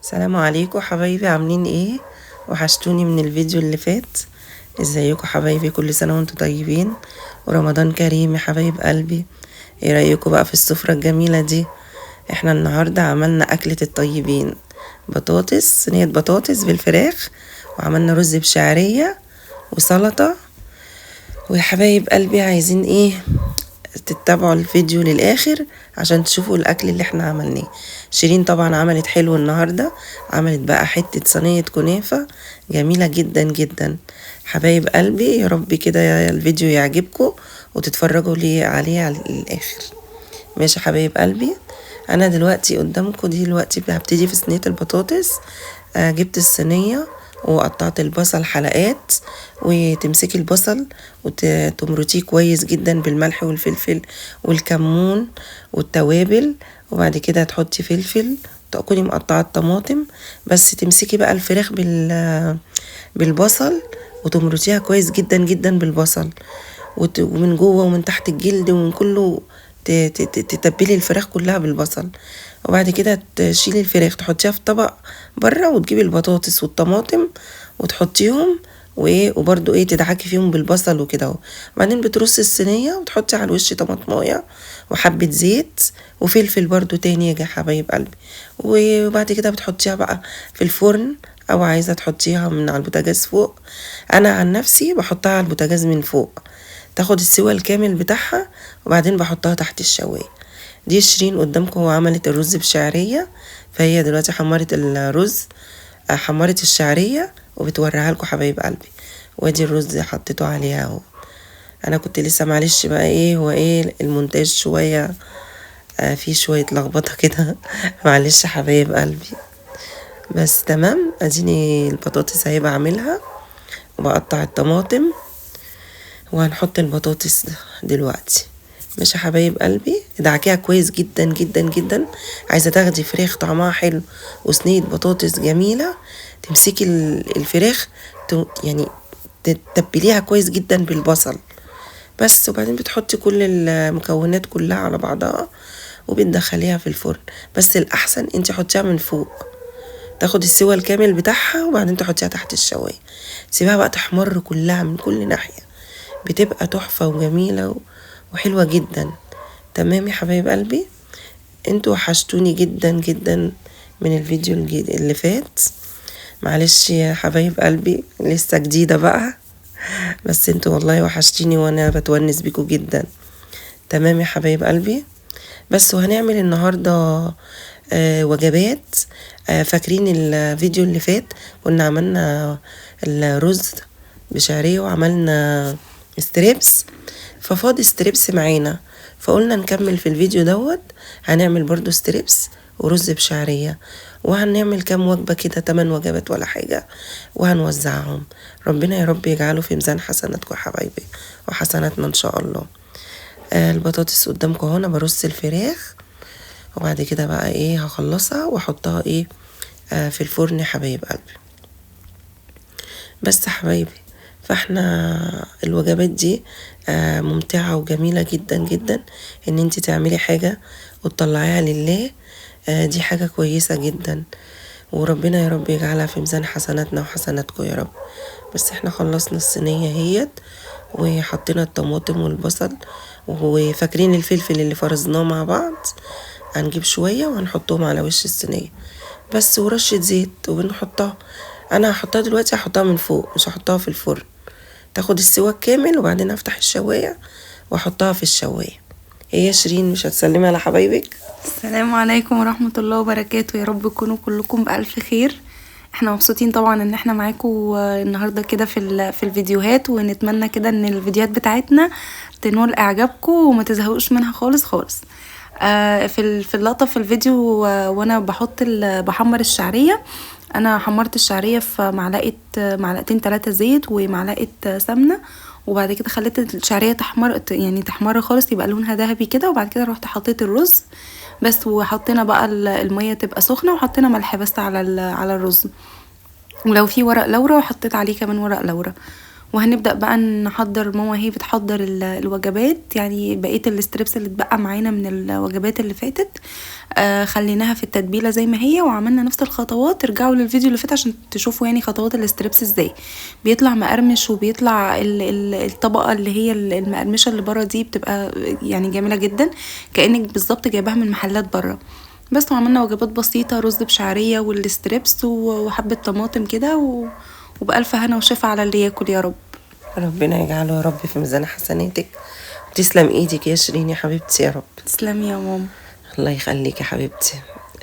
السلام عليكم حبايبي، عاملين ايه؟ وحشتوني من الفيديو اللي فات. ازيكم حبايبي؟ كل سنة وانتم طيبين ورمضان كريم يا حبايب قلبي. ايه رأيكم بقى في السفرة الجميلة دي؟ احنا النهاردة عملنا أكلة الطيبين، بطاطس، صينية بطاطس بالفراخ، وعملنا رز بشعرية وسلطة. ويا حبايب قلبي عايزين ايه؟ تتابعوا الفيديو للآخر عشان تشوفوا الأكل اللي احنا عملناه. شيرين طبعا عملت حلو النهاردة، عملت بقى حتة صينية كنافة جميلة جدا جدا. حبايب قلبي يا رب كده الفيديو يعجبكم وتتفرجوا لي عليه على الآخر. ماشي حبايب قلبي، انا دلوقتي قدامكم دلوقتي هبتدي في صينية البطاطس. جبت الصينية وقطعت البصل حلقات، وتمسكي البصل وتمرتيه كويس جدا بالملح والفلفل والكمون والتوابل، وبعد كده تحطي فلفل، تكوني مقطعه الطماطم. بس تمسكي بقى الفراخ بالبصل وتمرتيها كويس جدا جدا بالبصل، ومن جوه ومن تحت الجلد ومن كله، تتبلي الفراخ كلها بالبصل. وبعد كده تشيلي الفراخ تحطيها في طبق بره، وتجيبي البطاطس والطماطم وتحطيهم وبرده تدعكي فيهم بالبصل وكده اهو. وبعدين بترصي الصينيه وتحطي على الوش طماطمايه وحبه زيت وفلفل برده تاني يا حبايب قلبي. وبعد كده بتحطيها بقى في الفرن، او عايزه تحطيها من على البوتاجاز فوق. انا عن نفسي بحطها على البوتاجاز من فوق، تاخد السوى الكامل بتاعها، وبعدين بحطها تحت الشوايه. دي شيرين قدامكم وعملت الرز بشعريه، فهي دلوقتي حمرت الرز، حمرت الشعريه وبتوريها لكم حبايب قلبي. وادي الرز حطيته عليها اهو. انا كنت لسه معلش بقى هو المونتاج شويه، في شويه لخبطه كده معلش حبايب قلبي. بس تمام، اديني البطاطس اهي بعملها وبقطع الطماطم، وهنحط البطاطس دلوقتي. ماشي يا حبايب قلبي، ادعكيها كويس جدا جدا جدا. عايزه تاخدي فراخ طعمها حلو وصينيه بطاطس جميله، تمسكي الفراخ يعني تتبليها كويس جدا بالبصل بس. وبعدين بتحطي كل المكونات كلها على بعضها وبتدخليها في الفرن. بس الاحسن انت حطيها من فوق، تاخد السوى الكامل بتاعها، وبعدين تحطيها تحت الشوايه، تسيبها بقى تحمر كلها من كل ناحيه، بتبقى تحفة وجميلة وحلوة جدا. تمام يا حبايب قلبي، انتوا وحشتوني جدا جدا من الفيديو اللي فات. معلش يا حبايب قلبي لسه جديدة بقى، بس انتوا والله وحشتيني وانا بتونس بيكوا جدا. تمام يا حبايب قلبي. بس وهنعمل النهاردة وجبات. فاكرين الفيديو اللي فات كنا عملنا الرز بشعرية وعملنا ستريبس، ففاضي ستريبس معانا، فقلنا نكمل في الفيديو هنعمل برضو ستريبس ورز بشعرية، وهنعمل كام وجبة كده 8 وجبات ولا حاجة وهنوزعهم. ربنا يا رب يجعله في ميزان حسناتكم يا حبايبي وحسناتنا ان شاء الله. البطاطس قدامكم اهو، انا برص الفراخ وبعد كده بقى هخلصها واحطها في الفرن يا حبايب قلبي. بس حبايبي، فاحنا الوجبات دي ممتعة وجميلة جدا جدا، ان انت تعملي حاجة وتطلعيها لله. دي حاجة كويسة جدا، وربنا يا رب يجعلها في ميزان حسناتنا وحسناتكم يا رب. بس احنا خلصنا الصينية هيت وحطينا الطماطم والبصل، وفاكرين الفلفل اللي فرزناه مع بعض، هنجيب شوية وهنحطهم على وش الصينية بس، ورشة زيت وبنحطها. انا هحطها دلوقتي، هحطها من فوق مش هحطها في الفرن، تاخد السوا الكامل، وبعدين افتح الشواية واحطها في الشواية. هي شيرين مش هتسلمي على حبايبك؟ السلام عليكم ورحمة الله وبركاته، يا رب تكونوا كلكم بألف خير. احنا مبسوطين طبعا ان احنا معاكم النهاردة كده في الفيديوهات، ونتمنى كده ان الفيديوهات بتاعتنا تنول اعجابكم وما تزهقوش منها خالص خالص. في اللقطة في الفيديو وانا بحمر الشعرية، انا حمرت الشعرية في معلقتين 3 زيت ومعلقة سمنة، وبعد كده خليت الشعرية تحمر خالص يبقى لونها ذهبي كده، وبعد كده رحت حطيت الرز بس، وحطينا بقى المية تبقى سخنة، وحطينا ملح بس على الرز، ولو في ورق لورا وحطيت عليه كمان ورق لورا، وهنبدأ بقى نحضر. ماما هي بتحضر الوجبات، يعني بقية الستريبس اللي اتبقى معانا من الوجبات اللي فاتت خليناها في التتبيلة زي ما هي، وعملنا نفس الخطوات. ارجعوا للفيديو اللي فات عشان تشوفوا يعني خطوات الستريبس ازاي بيطلع مقرمش، وبيطلع الطبقة اللي هي المقرمشة اللي بره دي بتبقى يعني جميلة جدا، كأنك بالظبط جايباها من محلات بره. بس وعملنا وجبات بسيطة، رز بشعرية والستريبس وحبة طماطم كده وبألف هنا وشفا على اللي ياكل يا رب. ربنا يجعله يا رب في ميزان حسناتك، وتسلم ايدك يا شيرين يا حبيبتي يا رب. تسلمي يا ماما. الله يخليك يا حبيبتي.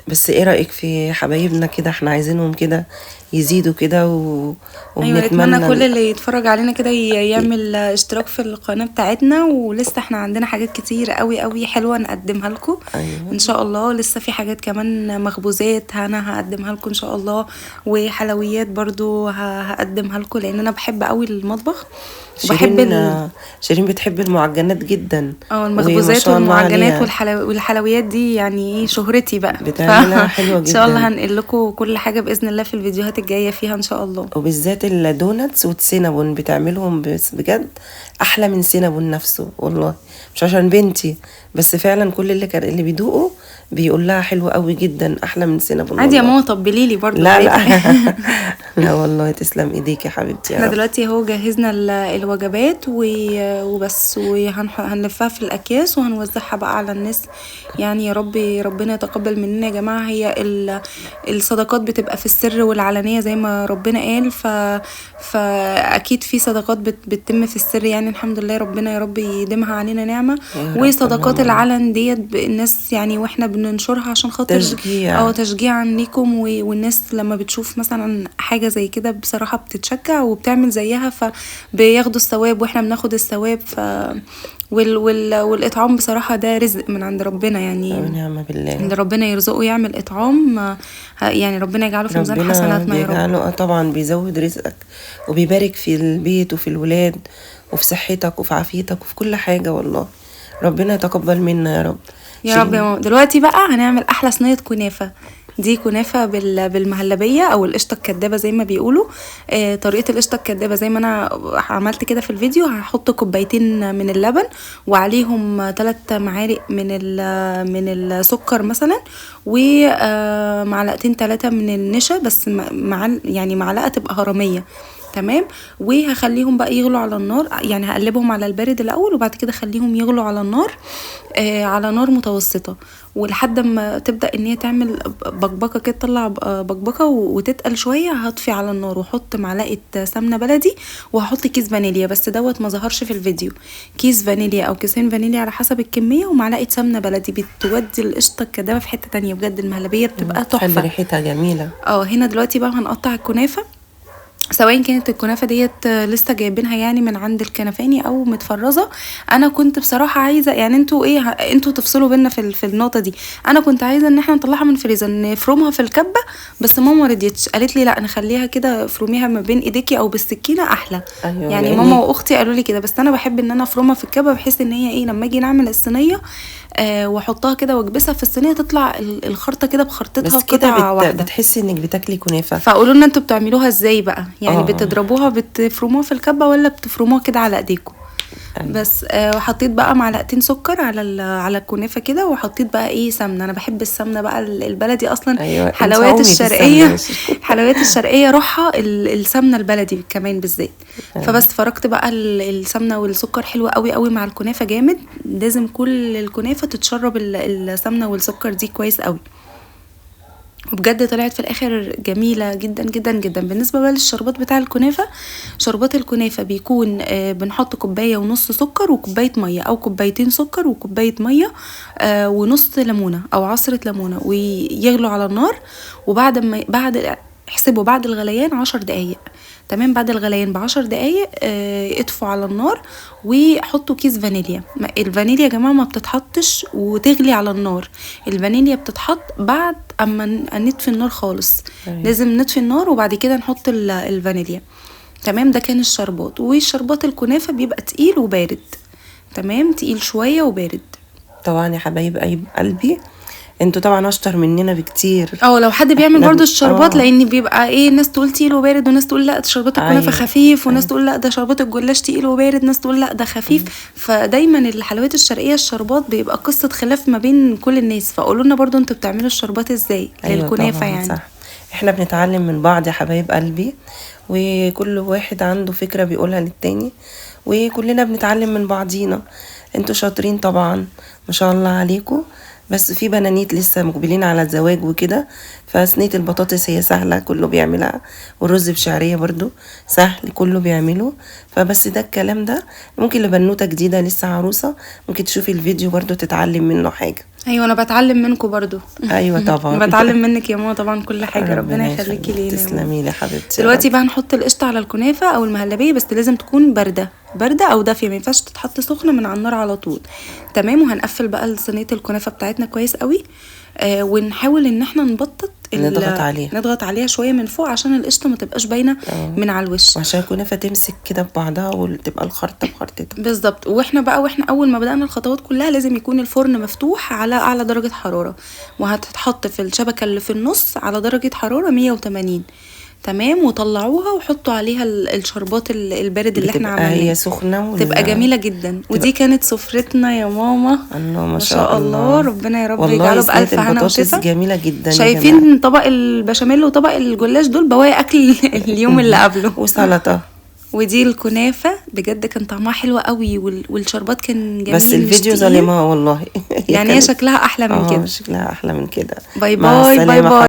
بس ايه رأيك في حبايبنا كده؟ احنا عايزينهم كده يزيدوا كده ايوه، اتمنى كل اللي يتفرج علينا كده يعمل اشتراك في القناه بتاعتنا، ولسه احنا عندنا حاجات كتير قوي قوي حلوه نقدمها لكم. أيوة. ان شاء الله لسه في حاجات كمان، مخبوزات انا هقدمها لكم ان شاء الله، وحلويات برضو هقدمها لكم، لان انا بحب قوي المطبخ وبحب شيرين بتحب المعجنات جدا. المخبوزات والمعجنات والحلويات دي يعني ايه شهرتي بقى، بتعملها حلوه جدا. ان شاء الله هنقل لكم كل حاجه باذن الله في الفيديوهات الجايه فيها ان شاء الله. وبالذات الدوناتس والسينابون بتعملهم بجد احلى من سينابون نفسه والله، مش عشان بنتي بس فعلا كل اللي بيدوقوا بيقول لها حلوه قوي جدا، احلى من سينابون. عادي يا ماما، طبلي لي برضه. لا لا والله تسلم ايديك يا حبيبتي. احنا دلوقتي اهو جهزنا الوجبات وبس، وهنلفها في الاكياس وهنوزعها بقى على الناس. يعني يا رب ربنا يتقبل مننا يا جماعه. هي الصدقات بتبقى في السر والعلانيه زي ما ربنا قال، فاكيد في صدقات بتتم في السر، يعني الحمد لله ربنا يا رب يديمها علينا نعمه. وصدقات العلن ديت الناس يعني واحنا بننشرها عشان خاطر تشجيعا ليكم، والناس لما بتشوف مثلا حاجه زي كده بصراحه بتتشجع وبتعمل زيها، فبياخدوا الثواب واحنا بناخد الثواب. والاطعام بصراحه ده رزق من عند ربنا، يعني ونعم بالله. ان ربنا يرزقه يعمل اطعام، يعني ربنا يجعله في ميزان حسناتنا يا رب. طبعا بيزود رزقك وبيبارك في البيت وفي الولاد وفي صحتك وفي عافيتك وفي كل حاجه والله. ربنا يتقبل منا يا رب يا رب يا ماما. دلوقتي بقى هنعمل احلى صينيه كنافه. دي كنافه بالمهلبيه او القشطه الكدابه زي ما بيقولوا. طريقه القشطه الكدابه زي ما انا عملت كده في الفيديو. هحط كوبايتين من اللبن وعليهم 3 معالق من السكر مثلا، ومعلقتين 3 من النشا، بس يعني معلقه تبقى هرميه. تمام. وهخليهم بقى يغلوا على النار، يعني هقلبهم على البارد الاول وبعد كده اخليهم يغلوا على النار على نار متوسطه، ولحد ما تبدا ان هي تعمل بقبقه كده، تطلع بقبقه وتتقل شويه. هطفي على النار واحط معلقه سمنه بلدي، وهحط كيس فانيليا، بس دوت ما ظهرش في الفيديو. كيس فانيليا او كيسين فانيليا على حسب الكميه، ومعلقه سمنه بلدي بتودي القشطه الكدابه في حته تانية بجد. المهلبيه بتبقى تحفه، ريحتها جميله. هنا دلوقتي بقى هنقطع الكنافه، سواء كانت الكنافه ديت لسه جايبينها يعني من عند الكنفاني او متفرزه. انا كنت بصراحه عايزه، يعني انتوا تفصلوا بينا في النقطه دي. انا كنت عايزه ان احنا نطلعها من الفريزر نفرمها في الكبه، بس ماما ما رضيتش، قالت لي لا نخليها كده، فروميها ما بين ايديكي او بالسكينه احلى. أيوة، يعني ماما واختي قالوا لي كده، بس انا بحب ان انا افرمها في الكبه، بحيث ان هي لما اجي نعمل الصينيه واحطها كده واكبسها في الصينيه تطلع الخرطه كده بخرطتها قطعه واحده، بتحسي انك بتاكلي كنافه. فقولوا لنا انتوا بتعملوها ازاي بقى؟ يعني بتضربوها بتفرموها في الكبه ولا بتفرموها كده على ايديكم؟ بس وحطيت بقى معلقتين سكر على الكنافه كده، وحطيت بقى سمنه. انا بحب السمنه بقى البلدي اصلا. أيوة. حلويات الشرقيه روحها السمنه البلدي كمان بالذات. فبس فرقت بقى السمنه والسكر حلوه قوي قوي مع الكنافه جامد. لازم كل الكنافه تتشرب السمنه والسكر دي كويس قوي، وبجد طلعت في الاخر جميله جدا جدا جدا. بالنسبه بقى للشربات بتاع الكنافه، شربات الكنافه بيكون بنحط 1.5 كوبايه سكر وكوبايه ميه، او 2 كوباية سكر وكوبايه ميه ونص ليمونه او عصره ليمونه، ويغلوا على النار. وبعد احسبوا بعد الغليان 10 دقايق. تمام. بعد الغليان ب10 دقايق اطفوا على النار وحطوا كيس فانيليا. الفانيليا يا جماعه ما بتتحطش وتغلي على النار، الفانيليا بتتحط بعد اما نطفي النار خالص. لازم نطفي النار وبعد كده نحط الفانيليا. تمام. ده كان الشربات. والشربات الكنافه بيبقى تقيل وبارد. تمام. تقيل شويه وبارد. طبعا يا حبايب قلبي انتوا طبعا اشطر مننا بكتير. لو حد بيعمل احنا برضو الشربات، اه لان بيبقى ايه، ناس تقول تقيل وبارد، وناس تقول لا ده شربات الكنافه ايوه خفيف، وناس ايوه تقول لا ده شربات الجلاش تقيل وبارد، ناس تقول لا ده خفيف. فدايما الحلويات الشرقيه الشربات بيبقى قصه خلاف ما بين كل الناس. فقولوا لنا برضو انتوا بتعملوا الشربات ازاي ايوه للكنافه طبعا يعني. صح. احنا بنتعلم من بعض يا حبايب قلبي، وكل واحد عنده فكرة بيقولها للتاني، وكلنا بنتعلم من بعضينا. انتوا شاطرين طبعا ما شاء الله عليكم. بس في بنانيت لسه مقبلين على الزواج وكده، فصينية البطاطس هي سهلة كله بيعملها، والرز بشعرية برضو سهل كله بيعمله. فبس ده الكلام ده ممكن لبنوتة جديدة لسه عروسة ممكن تشوفي الفيديو برضو تتعلم منه حاجة. ايوه انا بتعلم منكم برضو. ايوه طبعا. بتعلم منك يا ماما طبعا كل حاجه، ربنا ربنا يخليكي يخليك، لينا يا ماما. تسلمي لي حبيبتي يا رب. دلوقتي بقى هنحط القشطه على الكنافه او المهلبيه، بس لازم تكون بارده او دافيه، ما ينفعش تتحط سخنه من على النار على طول. تمام. وهنقفل بقى صينيه الكنافه بتاعتنا كويس قوي. ونحاول ان احنا نبطط نضغط عليها شويه من فوق عشان القشطه ما تبقاش باينه من على الوش، وعشان الكنافه تمسك كده ببعضها وتبقى الخرطه بخرطتها بالظبط. واحنا اول ما بدأنا الخطوات كلها لازم يكون الفرن مفتوح على اعلى درجه حراره، وهتتحط في الشبكه اللي في النص على درجه حراره 180. تمام. وطلعوها وحطوا عليها الشربات البارد اللي احنا عملناه، هي سخنه تبقى جميله جدا. ودي كانت سفرتنا يا ماما. الله ما شاء الله. ربنا يا رب يجعله بألف هنا وشفا. جميله جدا. شايفين طبق البشاميل وطبق الجلاش دول بواقي اكل اليوم اللي قبله وسلطه. ودي الكنافه بجد كان طعمها حلو قوي، والشربات كان جميل. بس الفيديو ظالمها والله. يعني هي شكلها احلى من كده. شكلها احلى من كده. باي باي باي باي.